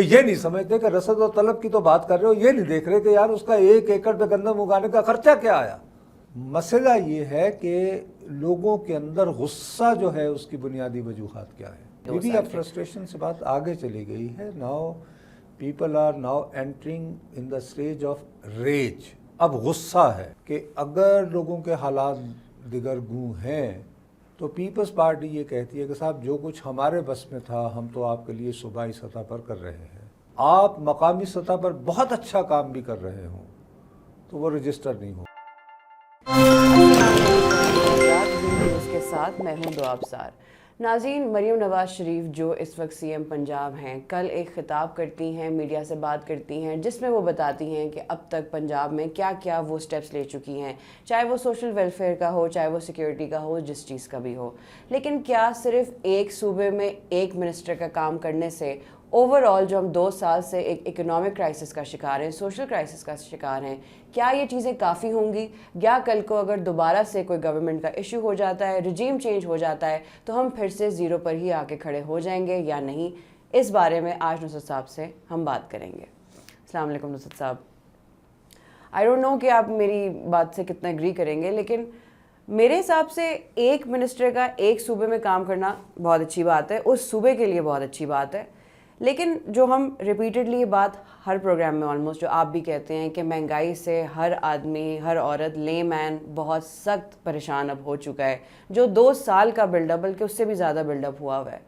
یہ نہیں سمجھتے کہ رسد و طلب کی تو بات کر رہے ہو، یہ نہیں دیکھ رہے کہ یار اس کا 1 ایکڑ پہ گندم اگانے کا خرچہ کیا آیا۔ مسئلہ یہ ہے کہ لوگوں کے اندر غصہ جو ہے اس کی بنیادی وجوہات کیا ہے۔ یہ بھی اب فرسٹریشن سے بات آگے چلی گئی ہے۔ Now people are now entering in the stage of rage. اب غصہ ہے کہ اگر لوگوں کے حالات دیگر گوں ہیں تو پیپلز پارٹی یہ کہتی ہے کہ صاحب جو کچھ ہمارے بس میں تھا ہم تو آپ کے لیے صوبائی سطح پر کر رہے ہیں، آپ مقامی سطح پر بہت اچھا کام بھی کر رہے ہوں تو وہ رجسٹر نہیں ہو۔ اس کے ساتھ میں ہوں دعا ابصار۔ ناظرین، مریم نواز شریف جو اس وقت سی ایم پنجاب ہیں، کل ایک خطاب کرتی ہیں، میڈیا سے بات کرتی ہیں جس میں وہ بتاتی ہیں کہ اب تک پنجاب میں کیا کیا وہ سٹیپس لے چکی ہیں، چاہے وہ سوشل ویلفیئر کا ہو، چاہے وہ سیکیورٹی کا ہو، جس چیز کا بھی ہو۔ لیکن کیا صرف ایک صوبے میں ایک منسٹر کا کام کرنے سے اوور آل جو ہم 2 سال سے ایک اکنامک کرائسس کا شکار ہیں، سوشل کرائسس کا شکار ہیں، کیا یہ چیزیں کافی ہوں گی؟ یا کل کو اگر دوبارہ سے کوئی گورنمنٹ کا ایشو ہو جاتا ہے، رجیم چینج ہو جاتا ہے، تو ہم پھر سے زیرو پر ہی آ کے کھڑے ہو جائیں گے یا نہیں؟ اس بارے میں آج نصرت صاحب سے ہم بات کریں گے۔ السلام علیکم نصرت صاحب۔ آئی ڈونٹ نو کہ آپ میری بات سے کتنا ایگری کریں گے، لیکن میرے حساب سے ایک منسٹر کا ایک صوبے میں کام کرنا بہت اچھی بات ہے، اس صوبے کے لیے بہت اچھی بات ہے۔ لیکن جو ہم ریپیٹڈلی یہ بات ہر پروگرام میں آلموسٹ جو آپ بھی کہتے ہیں کہ مہنگائی سے ہر آدمی، ہر عورت، لے مین بہت سخت پریشان اب ہو چکا ہے، جو 2 سال کا بلڈ اپ بلکہ اس سے بھی زیادہ بلڈ اپ ہوا ہے۔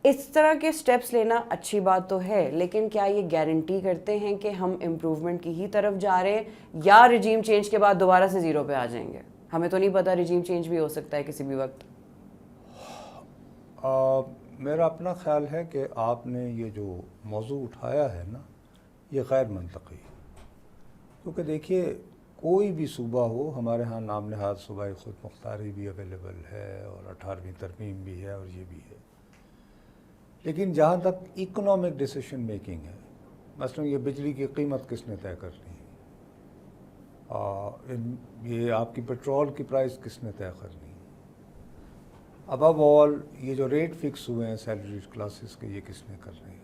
اس طرح کے سٹیپس لینا اچھی بات تو ہے، لیکن کیا یہ گارنٹی کرتے ہیں کہ ہم امپروومنٹ کی ہی طرف جا رہے ہیں یا رجیم چینج کے بعد دوبارہ سے زیرو پہ آ جائیں گے؟ ہمیں تو نہیں پتہ، رجیم چینج بھی ہو سکتا ہے کسی بھی وقت۔ میرا اپنا خیال ہے کہ آپ نے یہ جو موضوع اٹھایا ہے نا، یہ غیر منطقی ہے، کیونکہ دیکھیے کوئی بھی صوبہ ہو، ہمارے ہاں نام نہاد صوبائی خود مختاری بھی اویلیبل ہے اور 18ویں ترمیم بھی ہے اور یہ بھی ہے، لیکن جہاں تک اکنامک ڈیسیشن میکنگ ہے، مثلا یہ بجلی کی قیمت کس نے طے کرنی ہے، یہ آپ کی پیٹرول کی پرائس کس نے طے کرنی ہے، ابو آل یہ جو ریٹ فکس ہوئے ہیں سیلری کلاسز کے، یہ کس نے کر رہے ہیں؟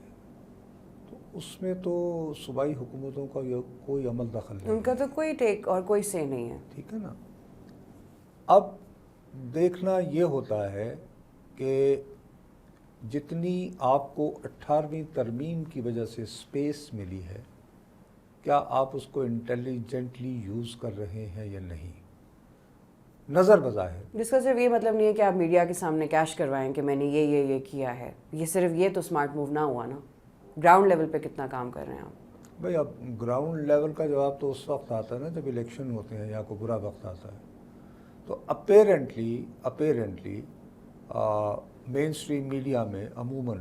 تو اس میں تو صوبائی حکومتوں کا کوئی عمل دخل نہیں، ان کا تو کوئی ٹیک اور کوئی سے نہیں ہے، ٹھیک ہے نا۔ اب دیکھنا یہ ہوتا ہے کہ جتنی آپ کو 18ویں ترمیم کی وجہ سے سپیس ملی ہے، کیا آپ اس کو انٹیلیجنٹلی یوز کر رہے ہیں یا نہیں؟ نظر بظاہر جس کا صرف یہ مطلب نہیں ہے کہ آپ میڈیا کے سامنے کیش کروائیں کہ میں نے یہ کیا ہے، یہ صرف یہ تو اسمارٹ موو نہ ہوا نا۔ گراؤنڈ لیول پہ کتنا کام کر رہے ہیں آپ؟ بھائی اب گراؤنڈ لیول کا جواب تو اس وقت آتا ہے نا جب الیکشن ہوتے ہیں یا کوئی برا وقت آتا ہے، تو اپیرنٹلی مین اسٹریم میڈیا میں عموماً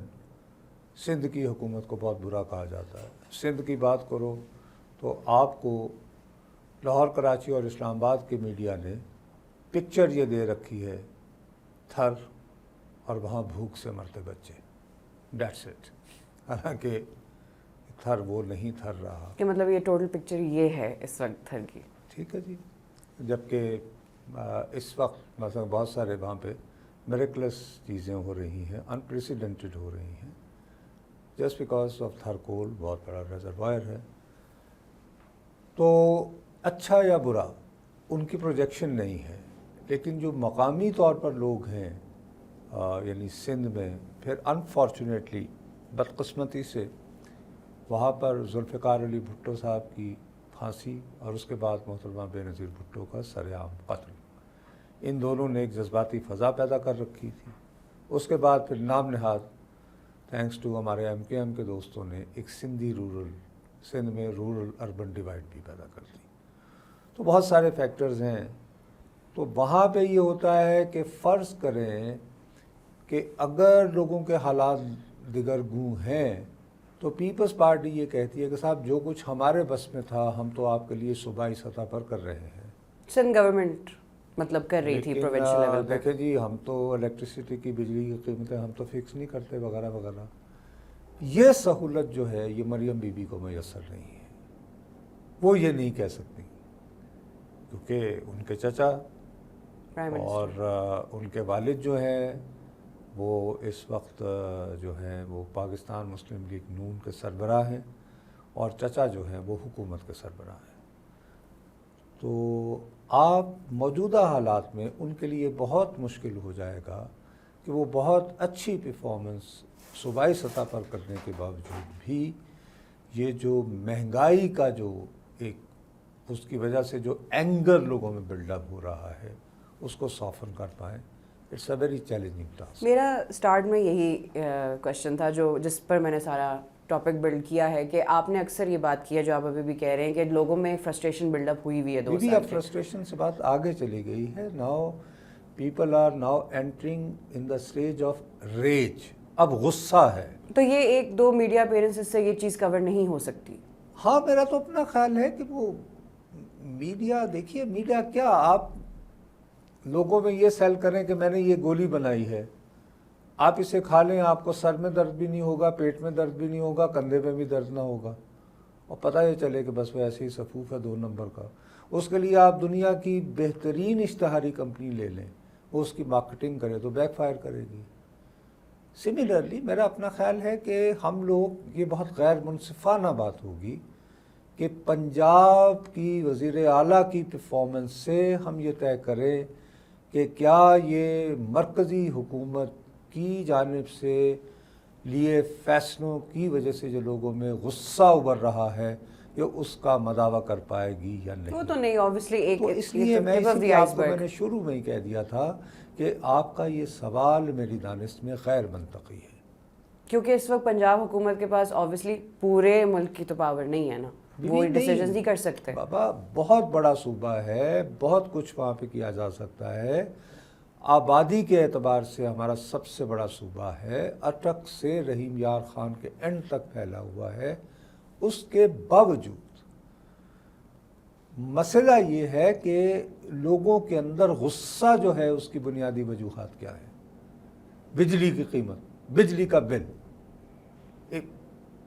سندھ کی حکومت کو بہت برا کہا جاتا ہے۔ سندھ کی بات کرو تو آپ کو لاہور، کراچی اور اسلام آباد کے میڈیا نے پکچر یہ دے رکھی ہے تھر اور وہاں بھوک سے مرتے بچے، دیٹس اٹ، حالانکہ تھر وہ نہیں تھر رہا، کہ مطلب یہ ٹوٹل پکچر یہ ہے اس وقت تھر کی، ٹھیک ہے جی۔ جبکہ اس وقت مثلا بہت سارے وہاں پہ میریکلس چیزیں ہو رہی ہیں، انپریسیڈنٹڈ ہو رہی ہیں، جسٹ بیکاز آف تھر کول بہت بڑا ریزروائر ہے۔ تو اچھا یا برا ان کی پروجیکشن نہیں ہے، لیکن جو مقامی طور پر لوگ ہیں یعنی سندھ میں، پھر انفارچونیٹلی بدقسمتی سے وہاں پر ذوالفقار علی بھٹو صاحب کی پھانسی اور اس کے بعد محترمہ بے نظیر بھٹو کا سرعام قتل، ان دونوں نے ایک جذباتی فضا پیدا کر رکھی تھی۔ اس کے بعد پھر نام نہاد تھینکس ٹو ہمارے MKM کے دوستوں نے ایک سندھ میں رورل اربن ڈیوائڈ بھی پیدا کر دی۔ تو بہت سارے فیکٹرز ہیں، تو وہاں پہ یہ ہوتا ہے کہ فرض کریں کہ اگر لوگوں کے حالات دیگر گوں ہیں تو پیپلز پارٹی یہ کہتی ہے کہ صاحب جو کچھ ہمارے بس میں تھا ہم تو آپ کے لیے صوبائی سطح پر کر رہے ہیں۔ سندھ گورنمنٹ مطلب کر رہی تھی پروونشل لیول پہ، دیکھیں جی ہم تو الیکٹریسٹی کی، بجلی کی قیمتیں ہم تو فکس نہیں کرتے وغیرہ وغیرہ، یہ سہولت جو ہے یہ مریم بی بی کو میسر نہیں ہے، وہ یہ نہیں کہہ سکتی کیونکہ ان کے چچا اور ان کے والد جو ہیں وہ اس وقت جو ہیں وہ پاکستان مسلم لیگ نون کے سربراہ ہیں اور چچا جو ہیں وہ حکومت کے سربراہ ہیں. تو آپ موجودہ حالات میں ان کے لیے بہت مشکل ہو جائے گا کہ وہ بہت اچھی پرفارمنس صوبائی سطح پر کرنے کے باوجود بھی یہ جو مہنگائی کا جو ایک اس کی وجہ سے جو اینگر لوگوں میں بلڈ اپ ہو رہا ہے اس کو سافن کر پائیں. It's a very challenging task. میرا سٹارٹ میں یہی کوشچن تھا جس پر میں نے سارا ٹاپک بلڈ کیا ہے کہ آپ نے اکثر یہ بات کی ہے جو آپ ابھی بھی کہہ رہے ہیں کہ لوگوں میں فرسٹریشن بلڈ اپ ہوئی ہے 2 سال. اب فرسٹریشن سے بات آگے چلی گئی ہے. Now people are now entering in the stage of rage. اب غصہ ہے. تو یہ 1-2 میڈیا اپیئرنسز سے یہ چیز کور نہیں ہو سکتی. ہاں میرا تو اپنا خیال ہے کہ وہ میڈیا, دیکھیے میڈیا کیا, آپ لوگوں میں یہ سیل کریں کہ میں نے یہ گولی بنائی ہے, آپ اسے کھا لیں, آپ کو سر میں درد بھی نہیں ہوگا, پیٹ میں درد بھی نہیں ہوگا, کندھے میں بھی درد نہ ہوگا, اور پتہ یہ چلے کہ بس وہ ایسے ہی صفوف ہے 2 نمبر کا. اس کے لیے آپ دنیا کی بہترین اشتہاری کمپنی لے لیں, وہ اس کی مارکیٹنگ کرے تو بیک فائر کرے گی. سملرلی میرا اپنا خیال ہے کہ ہم لوگ, یہ بہت غیر منصفانہ بات ہوگی کہ پنجاب کی وزیر اعلیٰ کی پرفارمنس سے ہم یہ طے کریں کہ کیا یہ مرکزی حکومت کی جانب سے لیے فیصلوں کی وجہ سے جو لوگوں میں غصہ ابھر رہا ہے یہ اس کا مداوع کر پائے گی یا نہیں. وہ تو نہیں, obviously ایک تو اس لیے میں نے شروع میں ہی کہہ دیا تھا کہ آپ کا یہ سوال میری دانست میں غیر منطقی ہے, کیونکہ اس وقت پنجاب حکومت کے پاس obviously پورے ملک کی تو پاور نہیں ہے نا, وہ ڈیسیجنز نہیں کر سکتے. بابا بہت بڑا صوبہ ہے, بہت کچھ وہاں پہ کیا جا سکتا ہے. آبادی کے اعتبار سے ہمارا سب سے بڑا صوبہ ہے, اٹک سے رحیم یار خان کے اینڈ تک پھیلا ہوا ہے. اس کے باوجود مسئلہ یہ ہے کہ لوگوں کے اندر غصہ جو ہے اس کی بنیادی وجوہات کیا ہے. بجلی کی قیمت, بجلی کا بل,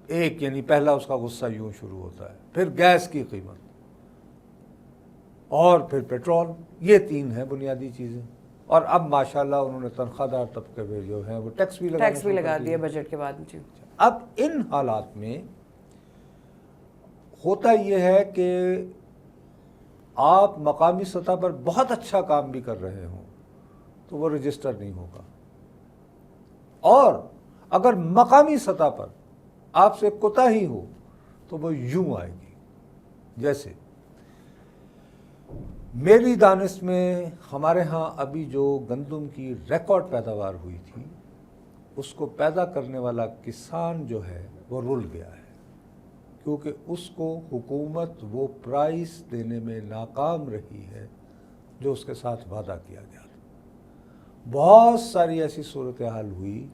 ایک یعنی پہلا اس کا غصہ یوں شروع ہوتا ہے, پھر گیس کی قیمت اور پھر پیٹرول. یہ 3 ہیں بنیادی چیزیں. اور اب ماشاءاللہ انہوں نے تنخواہ دار طبقے میں جو ہیں وہ ٹیکس بھی لگا دیا بجٹ کے بعد. اب ان حالات میں ہوتا یہ ہے کہ آپ مقامی سطح پر بہت اچھا کام بھی کر رہے ہوں تو وہ رجسٹر نہیں ہوگا, اور اگر مقامی سطح پر آپ سے کوتاہی ہو تو وہ یوں آئے گی. جیسے میری دانست میں ہمارے ہاں ابھی جو گندم کی ریکارڈ پیداوار ہوئی تھی اس کو پیدا کرنے والا کسان جو ہے وہ رل گیا ہے, کیونکہ اس کو حکومت وہ پرائس دینے میں ناکام رہی ہے جو اس کے ساتھ وعدہ کیا گیا تھا. بہت ساری ایسی صورتحال ہوئی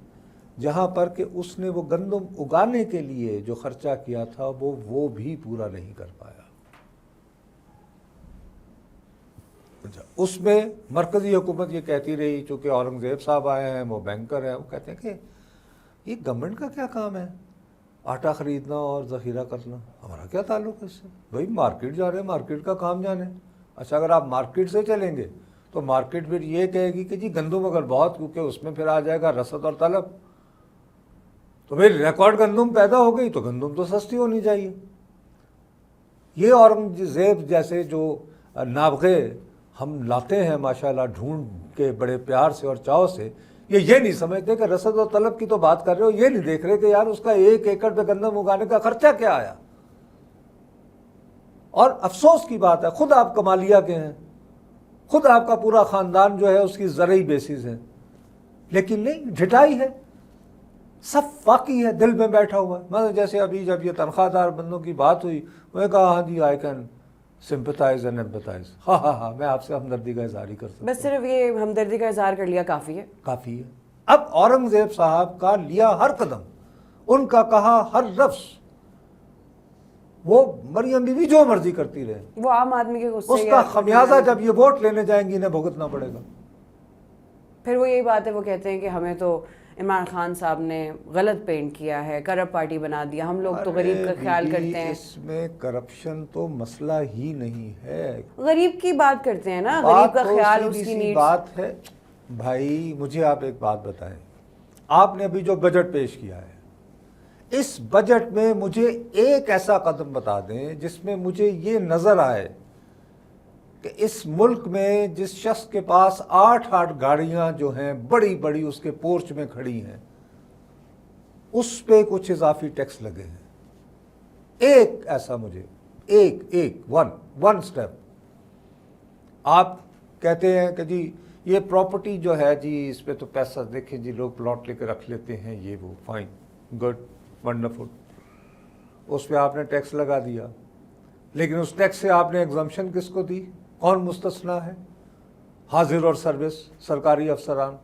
جہاں پر کہ اس نے وہ گندم اگانے کے لیے جو خرچہ کیا تھا وہ بھی پورا نہیں کر پایا. اس میں مرکزی حکومت یہ کہتی رہی, چونکہ اورنگزیب صاحب آئے ہیں, وہ بینکر ہیں, وہ کہتے ہیں کہ یہ گورنمنٹ کا کیا کام ہے, آٹا خریدنا اور ذخیرہ کرنا, ہمارا کیا تعلق ہے اس سے, بھائی مارکیٹ جا رہے ہیں, مارکیٹ کا کام جانے. اچھا اگر آپ مارکیٹ سے چلیں گے تو مارکیٹ پھر یہ کہے گی کہ جی گندم اگر بہت, کیونکہ اس میں پھر آ جائے گا رسد اور طلب, تو پھر ریکارڈ گندم پیدا ہو گئی تو گندم تو سستی ہونی چاہیے. یہ اورنگزیب جیسے جو نابغے ہم لاتے ہیں ماشاءاللہ ڈھونڈ کے بڑے پیار سے اور چاؤ سے, یہ نہیں سمجھتے کہ رسد اور طلب کی تو بات کر رہے ہو, یہ نہیں دیکھ رہے کہ یار اس کا 1 ایکڑ پہ گندم اگانے کا خرچہ کیا آیا. اور افسوس کی بات ہے, خود آپ کمالیہ کے ہیں, خود آپ کا پورا خاندان جو ہے اس کی زرعی بیسز ہے, لیکن نہیں, ڈھٹائی ہے, سب واقعی ہے, دل میں بیٹھا ہوا ہے. مطلب جیسے ابھی جب یہ تنخواہ دار بندوں کی بات ہوئی, میں نے کہا ہاں جی I can sympathize and empathize, ہاں میں آپ سے ہمدردی کا اظہار ہی کر سکتا ہوں. بس صرف یہ ہمدردی کا اظہار کر لیا کافی ہے, کافی ہے. اب اورنگزیب صاحب کا لیا ہر قدم, ان کا کہا ہر لفظ, وہ مریم بی بی جو مرضی کرتی رہے, وہ عام آدمی کے غصے, اس کا خمیازہ جب یہ ووٹ لینے جائیں گی انہیں بھگتنا پڑے گا. پھر وہ یہی بات ہے, وہ کہتے ہیں کہ ہمیں تو عمران خان صاحب نے غلط پینٹ کیا ہے, کرپٹ پارٹی بنا دیا, ہم لوگ تو غریب کا خیال کرتے ہیں. اس میں کرپشن تو مسئلہ ہی نہیں ہے, غریب کی بات کرتے ہیں نا, غریب کا خیال, اس کی نیڈز. بات ہے بھائی. مجھے آپ ایک بات بتائیں, آپ نے ابھی جو بجٹ پیش کیا ہے، اس بجٹ میں مجھے ایک ایسا قدم بتا دیں جس میں مجھے یہ نظر آئے کہ اس ملک میں جس شخص کے پاس 8 گاڑیاں جو ہیں بڑی بڑی اس کے پورچ میں کھڑی ہیں، اس پہ کچھ اضافی ٹیکس لگے ہیں۔ ایک ایسا مجھے ون سٹیپ۔ آپ کہتے ہیں کہ جی یہ پراپرٹی جو ہے جی اس پہ تو پیسہ دیکھیں جی لوگ پلاٹ لے کے رکھ لیتے ہیں، یہ وہ، فائن، گڈ، ونڈرفل، اس پہ آپ نے ٹیکس لگا دیا، لیکن اس ٹیکس سے آپ نے ایگزمپشن کس کو دی؟ کون مستثنا ہے؟ حاضر اور سروس، سرکاری افسران،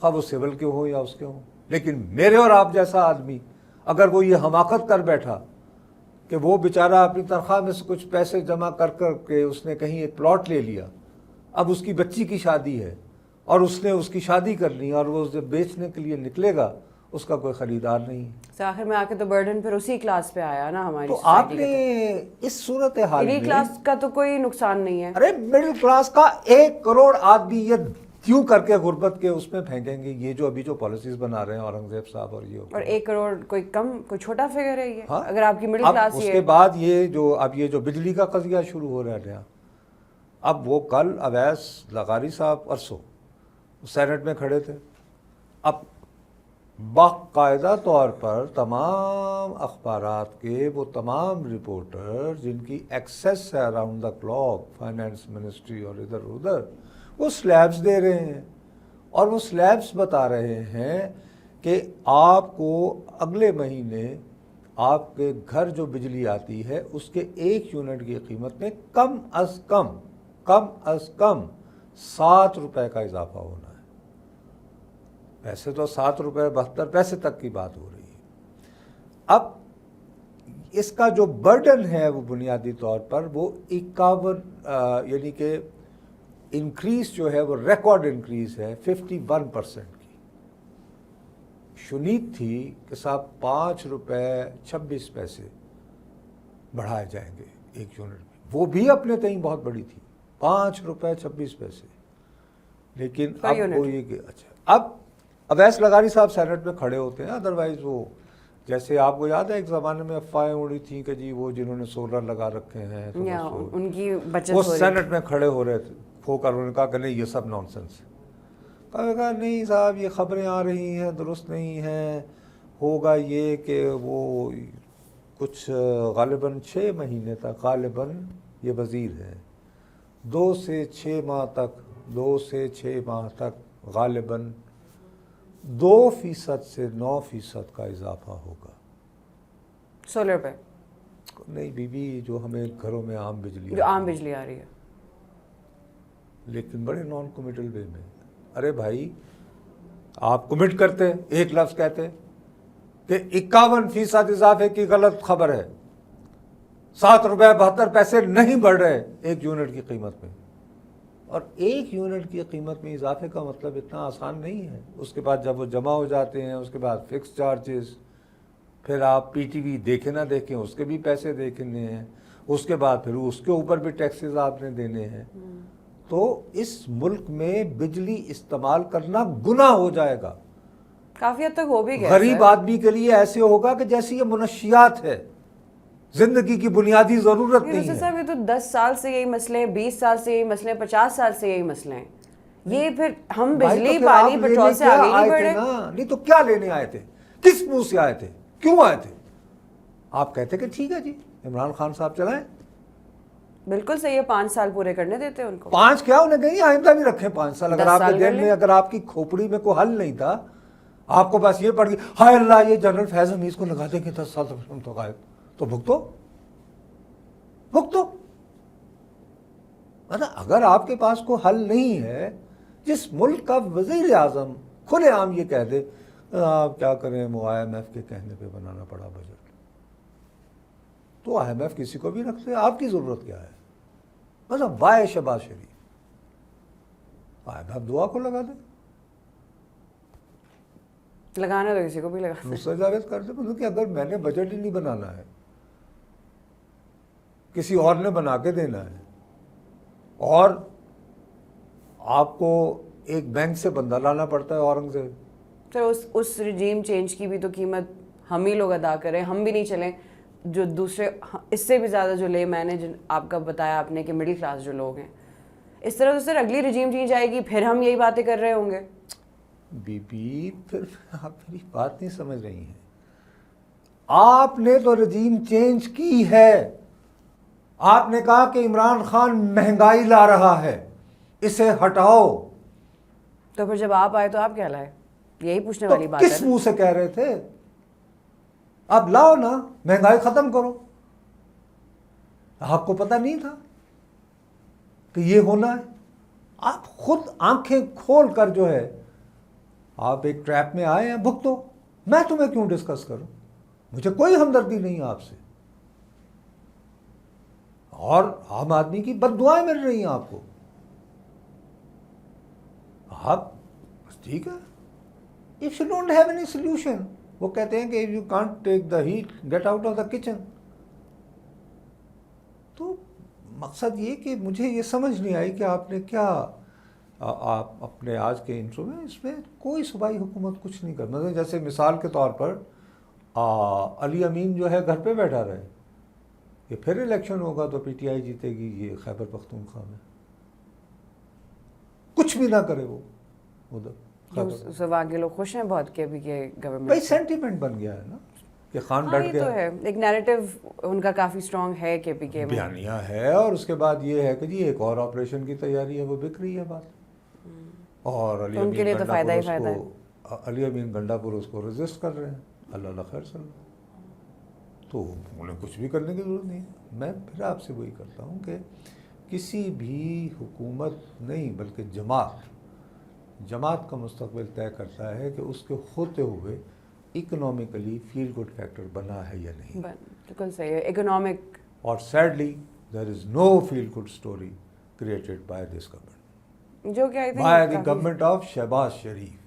خواہ وہ سول کے ہوں یا اس کے ہوں۔ لیکن میرے اور آپ جیسا آدمی اگر وہ یہ حماقت کر بیٹھا کہ وہ بیچارہ اپنی تنخواہ میں سے کچھ پیسے جمع کر کے اس نے کہیں ایک پلاٹ لے لیا، اب اس کی بچی کی شادی ہے اور اس نے اس کی شادی کرنی اور وہ اسے بیچنے کے لیے نکلے گا، اس کا کوئی خریدار نہیں ہے۔ آخر میں آ کے تو برڈن پھر اسی کلاس پہ آیا نا ہماری تو آپ نے اس صورتحال میں، مڈل کلاس کا تو کوئی نقصان نہیں ہے۔ ارے مڈل کلاس کا 1 کروڑ آدمی یہ کیوں کر کے غربت کے اس میں پھینکیں گے؟ یہ جو ابھی جو پالیسیز بنا رہے ہیں اورنگزیب صاحب، اور 1 کروڑ کوئی کم، کوئی چھوٹا فگر ہے یہ؟ ہاں، اگر آپ کی مڈل کلاس اس کے بعد یہ جو بجلی کا قضیہ شروع ہو رہا ہے، اب وہ کل اویس لغاری صاحب پرسوں سینٹ میں کھڑے تھے، اب باقاعدہ طور پر تمام اخبارات کے وہ تمام رپورٹر جن کی ایکسیس ہے around the clock, finance ministry اور ادھر ادھر، وہ سلیبس دے رہے ہیں اور وہ سلیبس بتا رہے ہیں کہ آپ کو اگلے مہینے آپ کے گھر جو بجلی آتی ہے اس کے 1 یونٹ کی قیمت میں کم از کم 7 روپے کا اضافہ ہونا ہے۔ ویسے تو 7 روپے 72 پیسے تک کی بات ہو رہی ہے۔ اب اس کا جو برڈن ہے وہ بنیادی طور پر وہ 51 یعنی کہ انکریز جو ہے وہ ریکارڈ انکریز ہے 51% کی۔ شنید تھی کہ صاحب 5 روپے 26 پیسے بڑھائے جائیں گے 1 یونٹ میں، وہ بھی اپنے تئیں بہت بڑی تھی، 5 روپے 26 پیسے۔ لیکن اب وہ یہ کہ اچھا، اب اویس لغاری صاحب سینٹ میں کھڑے ہوتے ہیں، ادروائز وہ جیسے آپ کو یاد ہے ایک زمانے میں افواہیں اڑی تھیں کہ جی وہ جنہوں نے سولر لگا رکھے ہیں ان کی بچت، وہ سینٹ میں کھڑے ہو رہے تھے، کھو کر انہوں نے کہا کہ نہیں یہ سب نان سینس ہے۔ کہا نہیں صاحب یہ خبریں آ رہی ہیں درست نہیں ہیں، ہوگا یہ کہ وہ کچھ غالباً 6 مہینے تک، غالباً یہ وزیر ہے، 2 سے 6 ماہ تک غالباً 2% سے 9% کا اضافہ ہوگا سولر پہ۔ نہیں بی بی جو ہمیں گھروں میں عام بجلی، جو عام بجلی آ رہی ہے، لیکن بڑے نان کمیٹل وے میں۔ ارے بھائی آپ کمٹ کرتے، ایک لفظ کہتے کہ 51% اضافے کی غلط خبر ہے، 7 روپے 72 پیسے نہیں بڑھ رہے 1 یونٹ کی قیمت میں، اور 1 یونٹ کی قیمت میں اضافے کا مطلب اتنا آسان نہیں ہے۔ اس کے بعد جب وہ جمع ہو جاتے ہیں اس کے بعد فکس چارجز، پھر آپ پی ٹی وی دیکھیں نہ دیکھیں اس کے بھی پیسے دیکھنے ہیں، اس کے بعد پھر اس کے اوپر بھی ٹیکسز آپ نے دینے ہیں، تو اس ملک میں بجلی استعمال کرنا گناہ ہو جائے گا۔ کافی حد تک ہو بھی گیا، غریب آدمی کے لیے ایسے ہوگا کہ جیسے یہ منشیات ہے، زندگی کی بنیادی ضرورت نہیں ہے۔ صاحب یہ تو 10 سال سے یہی مسئلے ہیں، 20 سال سے یہی مسئلے ہیں، 50 سال سے یہی مسئلے ہیں، یہ پھر ہم بجلی پانی پیٹرول سے آگے نہیں بڑھے۔ نہیں تو کیا لینے آئے تھے؟ کس منہ سے آئے تھے؟ کیوں آئے تھے؟ آپ کہتے کہ ٹھیک ہے جی عمران خان صاحب چلائیں، بالکل صحیح ہے، 5 سال پورے کرنے دیتے ان کو۔ 5 کیا انہیں کہیں آئندہ بھی رکھیں 5 سال۔ اگر آپ کے دل میں، اگر آپ کی کھوپڑی میں کوئی حل نہیں تھا، آپ کو بس یہ پڑ گئی ہائے اللہ یہ جنرل فیض حمیز کو لگا دیں گے 10 سال تک ہم تو غائب، تو بھگتو۔ اگر آپ کے پاس کوئی حل نہیں ہے، جس ملک کا وزیر اعظم کھلے عام یہ کہہ دے آپ کیا کریں، وہ IMF کے کہنے پہ بنانا پڑا بجٹ، تو IMF کسی کو بھی رکھتے، آپ کی ضرورت کیا ہے؟ مطلب وائے شہباز شریف، IMF دعا کو لگا دیں، لگانا تو کسی کو بھی لگا، نصرت جاوید کر دیں، مطلب کہ اگر میں نے بجٹ ہی نہیں بنانا ہے، کسی اور نے بنا کے دینا ہے، اور آپ کو ایک بینک سے بندہ لانا پڑتا ہے اورنگزیب، پھر اس رجیم چینج کی بھی تو قیمت ہم ہی لوگ ادا کریں, ہم بھی نہیں چلیں, جو دوسرے اس سے بھی زیادہ جو لے میں نے آپ کا بتایا آپ نے کہ مڈل کلاس جو لوگ ہیں, اس طرح تو سر اگلی رجیم چینج آئے گی, پھر ہم یہی باتیں کر رہے ہوں گے. بی بی پھر آپ میری بات نہیں سمجھ رہی ہیں. آپ نے تو رجیم چینج کی ہے. آپ نے کہا کہ عمران خان مہنگائی لا رہا ہے, اسے ہٹاؤ. تو پھر جب آپ آئے تو آپ کیا لائے, یہی پوچھنے والی بات ہے. کس منہ سے کہہ رہے تھے؟ اب لاؤ نا, مہنگائی ختم کرو. آپ کو پتہ نہیں تھا کہ یہ ہونا ہے؟ آپ خود آنکھیں کھول کر جو ہے آپ ایک ٹریپ میں آئے ہیں, بھگتو. میں تمہیں کیوں ڈسکس کروں؟ مجھے کوئی ہمدردی نہیں ہے آپ سے. اور عام آدمی کی بد دعائیں مل رہی ہیں آپ کو. آپ ٹھیک ہے, if you don't have any solution, وہ کہتے ہیں کہ if you can't take the heat, get out of the kitchen. تو مقصد یہ کہ مجھے یہ سمجھ نہیں آئی کہ آپ نے کیا, آپ اپنے آج کے انٹرو میں اس میں کوئی صوبائی حکومت کچھ نہیں کر, مطلب جیسے مثال کے طور پر علی امین جو ہے گھر پہ بیٹھا رہے کہ پھر الیکشن ہوگا تو پی ٹی آئی جیتے گی یہ خیبر پختونخوا میں, کچھ بھی نہ کرے وہ ادھر. وہاں کے لوگ خوش ہیں بہت کہ ابھی کے گورنمنٹ بھائی سینٹیمنٹ بن گیا ہے نا کہ خان ڈٹ گیا. تو ہے ایک نیریٹو ان کا کافی اسٹرانگ ہے کہ پی کے میں بیانیہ ہے, اور اس کے بعد یہ ہے کہ جی ایک اور آپریشن کی تیاری ہے, وہ بک رہی ہے بات. اور علی ان کے لیے تو فائدہ ہی فائدہ ہے. علی امین گنڈا پور اس کو رجسٹ کر رہے ہیں, اللہ خیر صلی اللہ. تو انہیں کچھ بھی کرنے کی ضرورت نہیں. میں پھر آپ سے وہی کرتا ہوں کہ کسی بھی حکومت نہیں بلکہ جماعت کا مستقبل طے کرتا ہے کہ اس کے ہوتے ہوئے اکنامکلی فیل گڈ فیکٹر بنا ہے یا نہیں. بالکل صحیح ہے. اکنامک, اور sadly there is no feel good story created by this government, جو کہ by the government of Shahbaz Sharif.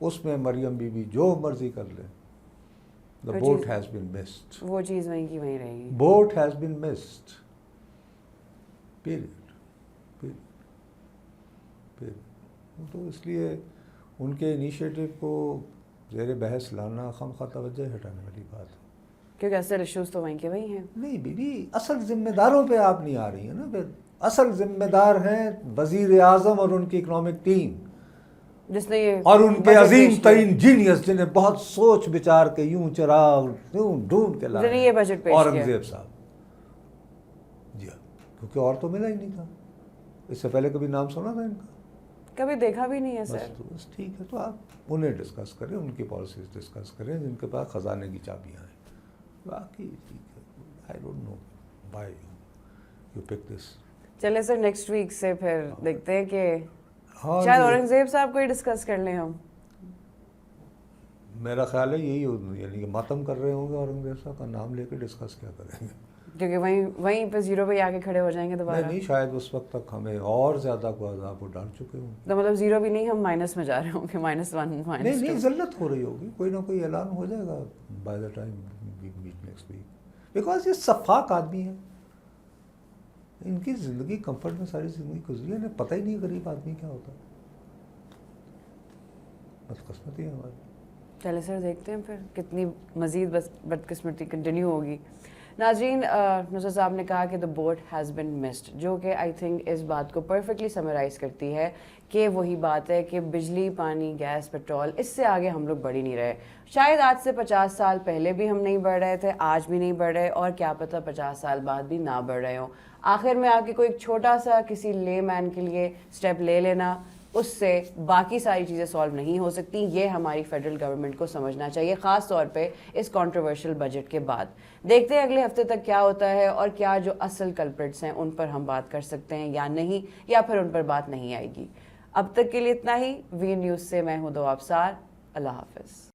اس میں مریم بی بی جو مرضی کر لے, the boat has been missed. وہ چیز وہیں کی وہیں رہے گی. boat has been missed. period. تو اس لیے ان کے انیشیٹو کو زیر بحث لانا خواہ توجہ ہٹانے والی بات ہے, کیونکہ اصل ایشوز تو وہیں کے وہیں ہیں. نہیں بی بی, اصل ذمہ داروں پہ آپ نہیں آ رہی ہیں نا. پھر اصل ذمہ دار ہیں وزیر اعظم اور ان کی اکنامک ٹیم, جس نے یہ اور ان کے عظیم ترین جینیس جنہیں بہت سوچ بچار کے یوں چراغ یوں ڈھونڈ کے لائے, یہ بجٹ پیش اورنگزیب صاحب. جی ہاں, کیونکہ اور تو ملا ہی نہیں تھا. اس سے پہلے کبھی نام سنا تھا ان کا؟ کبھی دیکھا بھی نہیں ہے سر. بس ٹھیک ہے, تو آپ انہیں ڈسکس کریں, ان کی پالیسیز ڈسکس کریں جن کے پاس خزانے کی چابیاں ہیں. باقی ٹھیک ہے, I don't know why you pick this. چلے سر نیکسٹ ویک سے پھر دیکھتے ہیں کہ شاید اورنگزیب صاحب کو ہی ڈسکس کر لیں ہم. میرا خیال ہے یہی, یعنی کہ ماتم کر رہے ہوں گے اورنگزیب صاحب کا نام لے کے ڈسکس کیا کریں گے, کیونکہ وہیں پہ زیرو پہ آ کے کھڑے ہو جائیں گے دوبارہ. نہیں, شاید اس وقت تک ہمیں اور زیادہ کو عذاب ڈال چکے ہوں. تو مطلب زیرو بھی نہیں, ہم مائنس میں جا رہے ہوں گے, -1 نہیں, ذلت ہو رہی ہوگی, کوئی نہ کوئی اعلان ہو جائے گا by the time we meet next week. Because یہ شفاق آدمی ہیں, ان کی زندگی کمفرٹ میں ساری زندگی گزری ہے, انہیں پتہ ہی نہیں غریب آدمی کیا ہوتا. بدقسمتی ہے ہماری. چلے سر دیکھتے ہیں پھر کتنی مزید بدقسمتی کنٹینیو ہوگی. ناظرین, نصرت صاحب نے کہا کہ دا بوٹ ہیز بن مسڈ, جو کہ آئی تھنک اس بات کو پرفیکٹلی سمرائز کرتی ہے کہ وہی بات ہے کہ بجلی, پانی, گیس, پیٹرول, اس سے آگے ہم لوگ بڑھ ہی نہیں رہے. شاید آج سے 50 سال پہلے بھی ہم نہیں بڑھ رہے تھے, آج بھی نہیں بڑھ رہے, اور کیا پتہ 50 سال بعد بھی نہ بڑھ رہے ہوں. آخر میں آ کے کوئی چھوٹا سا کسی لے مین کے لیے اسٹیپ لے لینا, اس سے باقی ساری چیزیں سالو نہیں ہو سکتی. یہ ہماری فیڈرل گورنمنٹ کو سمجھنا چاہیے, خاص طور پہ اس کنٹروورشل بجٹ کے بعد. دیکھتے ہیں اگلے ہفتے تک کیا ہوتا ہے, اور کیا جو اصل کلپریٹس ہیں ان پر ہم بات کر سکتے ہیں یا نہیں, یا پھر ان پر بات نہیں آئے گی. اب تک کے لیے اتنا ہی. وی نیوز سے میں ہوں دو ابصار. اللہ حافظ.